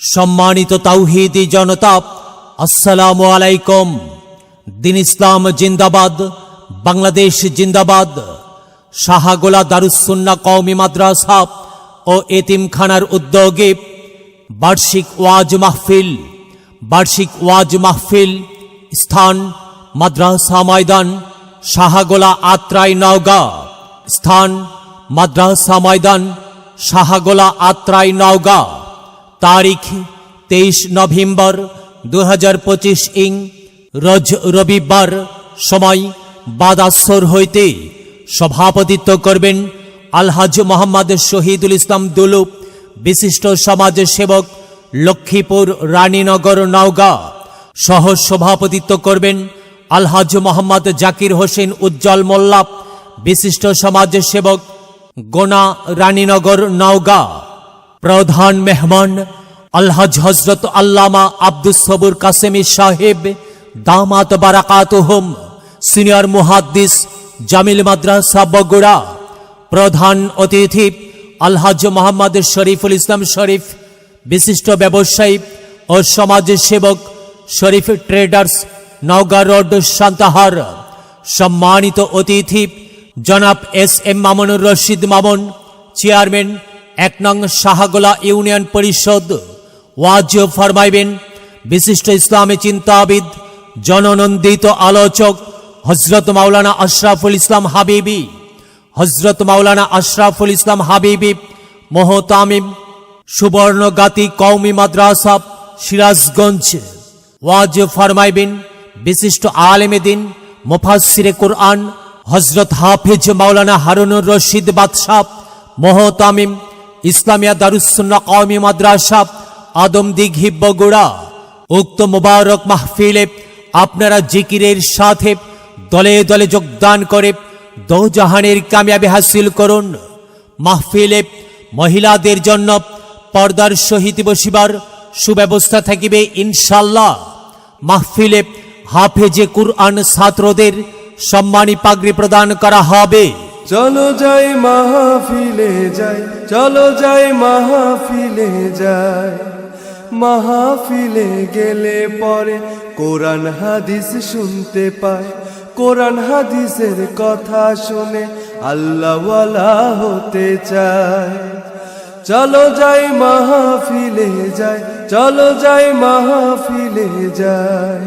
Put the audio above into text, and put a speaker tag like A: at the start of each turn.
A: সম্মানিত তাওহীদি জনতা, আসসালামু আলাইকুম। দিন ইসলাম জিন্দাবাদ, বাংলাদেশ জিন্দাবাদ। শাহগোলা দারুস সুন্নাহ কওমি মাদ্রাসা ও এতিমখানার উদ্যোগে বার্ষিক ওয়াজ মাহফিল। স্থান মাদ্রাসা ময়দান, শাহগোলা আত্রাই নওগাঁ। স্থান মাদ্রাসা ময়দান, শাহগোলা আত্রাই নওগাঁ। তারিখ 23 নভেম্বর 2025 ইং রোজ রবিবার। সময় বাদ আসর হইতে। সভাপতিত্ব করবেন আলহাজ মোহাম্মদ শহীদুল ইসলাম দুলু, বিশিষ্ট সমাজ সেবক, লক্ষ্মীপুর রানীনগর নওগাঁ। সহ সভাপতিত্ব করবেন আলহাজ মোহাম্মদ জাকির হোসেন উজ্জ্বল মোল্লা, বিশিষ্ট সমাজ সেবক, গোনা রানীনগর নওগাঁ। প্রধান মেহমান আলহাজ হজরত আল্লামা আব্দুস সবুর কাসেমি সাহেব দামাত বারাকাতুহুম, সিনিয়র মুহাদ্দিস, জামিল মাদ্রাসা বগুড়া। প্রধান অতিথি আলহাজ মোহাম্মদ শরীফুল ইসলাম শরীফ, বিশিষ্ট ব্যবসায়ী ও সমাজ সেবক, শরীফ ট্রেডার্স, নওগাঁ রোড, সান্তাহার। সম্মানিত অতিথি জনাব SM মামুনুর রশিদ মামুন, চেয়ারম্যান 1 নং শাহগোলা ইউনিয়ন পরিষদ। ওয়াজ ফরমাইবেন বিশিষ্ট ইসলামী চিন্তাবিদ, জননন্দিত আলোচক হযরত মাওলানা আশরাফুল ইসলাম হাবিবি। হযরত মাওলানা আশরাফুল ইসলাম হাবিবি মোহতামিম, সুবর্ণগাতি কওমি মাদ্রাসা, সিরাজগঞ্জ। ওয়াজ ফরমাইবেন বিশিষ্ট আলেমে দ্বীন, মুফাসসিরে কুরআন হযরত হাফেজ মাওলানা হারুনুর রশিদ বাদশাহ, মোহতামিম, ইসলামিয়া দারুস সুন্নাহ কওমি মাদ্রাসা, আদমদীঘি বগুড়া। উক্ত মুবারক মাহফিলে আপনারা জিকিরের সাথে দলে দলে যোগদান করে দোজাহানের কামিয়াবি হাসিল করুন। মাহফিলে মহিলাদের জন্য পর্দার সহিত বসিবার সুব্যবস্থা থাকিবে ইনশাআল্লাহ। মাহফিলে হাফেজে কুরআন ছাত্রদের সম্মানী পাগড়ি প্রদান করা হবে।
B: চলো যাই মাহফিলে যাই, চলো যাই মাহফিলে যাই। মাহফিলে গেলে পরে কোরআন হাদিস শুনতে পায়, কোরআন হাদিসের কথা শুনে আল্লাহওয়ালা হতে চায়। চলো যাই মাহফিলে যাই, চলো যাই মাহফিলে যাই।